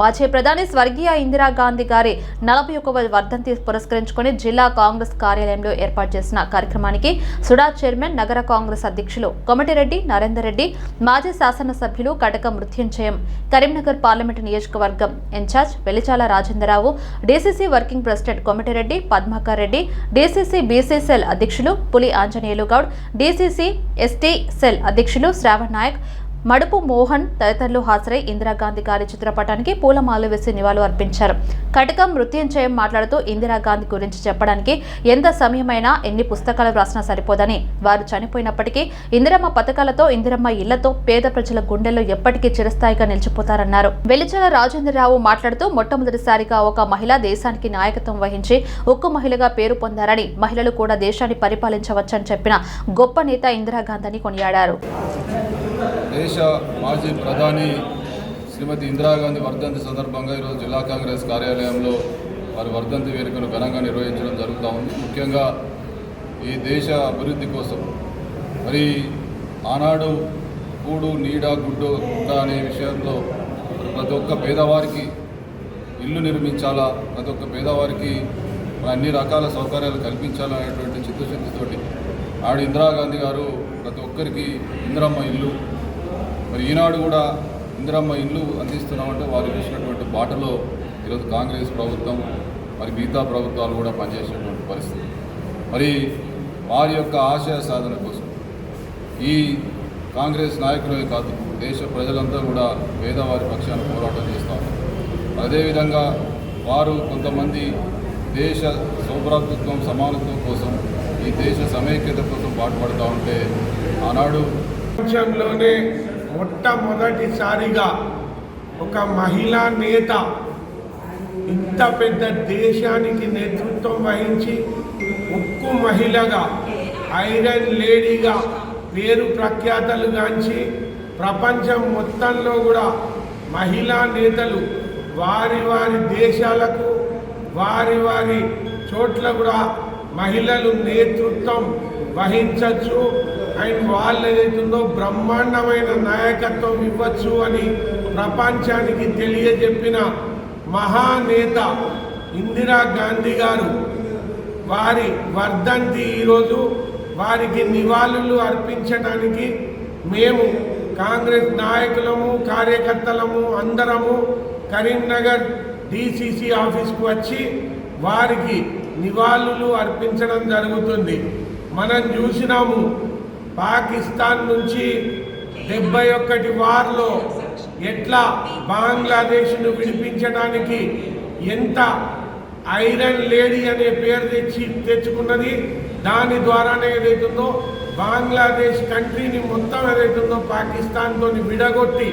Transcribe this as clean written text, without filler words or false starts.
మాజీ ప్రధాని స్వర్గీయ ఇందిరాగాంధీ గారి 41వ వర్ధంతి పురస్కరించుకుని జిల్లా కాంగ్రెస్ కార్యాలయంలో ఏర్పాటు చేసిన కార్యక్రమానికి సుడా చైర్మన్, నగర కాంగ్రెస్ అధ్యక్షులు కోమటిరెడ్డి నరేందర్ రెడ్డి, మాజీ శాసనసభ్యులు కటక మృత్యుంజయం, కరీంనగర్ పార్లమెంటు నియోజకవర్గం in charge Velichala Rajendra Rao, DCC working president Komatireddy Padmakar Reddy, DCC BC cell అధ్యక్షులు Puli Anjaneyulu Goud, DCC ST cell అధ్యక్షులు శ్రావణ్ నాయక్, మడుపు మోహన్ తదితరులు హాజరై ఇందిరాగాంధీ గారి చిత్రపటానికి పూలమాలలు వేసి నివాళులు అర్పించారు. కటకం మృత్యుంజయం మాట్లాడుతూ ఇందిరాగాంధీ గురించి చెప్పడానికి ఎంత సమయమైనా, ఎన్ని పుస్తకాలు రాసినా సరిపోదని, వారు చనిపోయినప్పటికీ ఇందిరమ్మ పథకాలతో, ఇందిరమ్మ ఇళ్లతో పేద ప్రజల గుండెల్లో ఎప్పటికీ చిరస్థాయిగా నిలిచిపోతారన్నారు. వెలిచాల రాజేంద్రరావు మాట్లాడుతూ మొట్టమొదటిసారిగా ఒక మహిళ దేశానికి నాయకత్వం వహించి ఉక్కు మహిళగా పేరు పొందారని, మహిళలు కూడా దేశాన్ని పరిపాలించవచ్చని చెప్పిన గొప్ప నేత ఇందిరాగాంధీని కొనియాడారు. దేశ మాజీ ప్రధాని శ్రీమతి ఇందిరాగాంధీ వర్ధంతి సందర్భంగా ఈరోజు జిల్లా కాంగ్రెస్ కార్యాలయంలో వారి వర్ధంతి వేడుకను ఘనంగా నిర్వహించడం జరుగుతూ ఉంది. ముఖ్యంగా ఈ దేశ అభివృద్ధి కోసం మరి ఆనాడు కూడు, నీడ, గుడ్డు, గుడ్డ అనే విషయంలో ప్రతి ఒక్క పేదవారికి ఇల్లు నిర్మించాలా, ప్రతి ఒక్క పేదవారికి అన్ని రకాల సౌకర్యాలు కల్పించాలనేటువంటి చిత్తశుద్ధితోటి ఆవిడ ఇందిరాగాంధీ గారు ప్రతి ఒక్కరికి ఇందిరమ్మ ఇల్లు, మరి ఈనాడు కూడా ఇందిరమ్మ ఇల్లు అందిస్తున్నామంటే వారు చూసినటువంటి బాటలో ఈరోజు కాంగ్రెస్ ప్రభుత్వం, మరి మిగతా ప్రభుత్వాలు కూడా పనిచేసేటువంటి పరిస్థితి. మరి వారి యొక్క ఆశయ సాధన కోసం ఈ కాంగ్రెస్ నాయకులే కాదు, దేశ ప్రజలంతా కూడా పేదవారి పక్షాన పోరాటం చేస్తూ ఉన్నారు. అదేవిధంగా వారు కొంతమంది దేశ సౌభ్రాతృత్వం, సమానత్వం కోసం, ఈ దేశ సమైక్యత కోసం పాటుపడుతూ ఉంటే ఆనాడు ప్రపంచంలోనే మొట్టమొదటిసారిగా ఒక మహిళా నేత ఇంత పెద్ద దేశానికి నేతృత్వం వహించి ఉక్కు మహిళగా, ఐరన్ లేడీగా పేరు ప్రఖ్యాతలు గాంచి ప్రపంచం మొత్తంలో కూడా మహిళా నేతలు వారి వారి దేశాలకు, వారి వారి చోట్ల కూడా మహిళలు నేతృత్వం వహించవచ్చు అండ్ వాళ్ళు ఏదైతుందో బ్రహ్మాండమైన నాయకత్వం ఇవ్వచ్చు అని ప్రపంచానికి తెలియజెప్పిన మహానేత ఇందిరాగాంధీ గారు వారి వర్ధంతి ఈరోజు వారికి నివాళులు అర్పించడానికి మేము కాంగ్రెస్ నాయకులము, కార్యకర్తలము అందరము కరీంనగర్ డీసీసీ ఆఫీస్కు వచ్చి వారికి నివాళులు అర్పించడం జరుగుతుంది. మనం చూసినాము పాకిస్తాన్ నుంచి 71 వార్లో ఎట్లా బంగ్లాదేశ్ను విడిపించడానికి ఎంత ఐరన్ లేడీ అనే పేరు తెచ్చుకున్నది. దాని ద్వారానే ఏదైతుందో బంగ్లాదేశ్ కంట్రీని మొత్తం ఏదైతుందో పాకిస్తాన్తో విడగొట్టి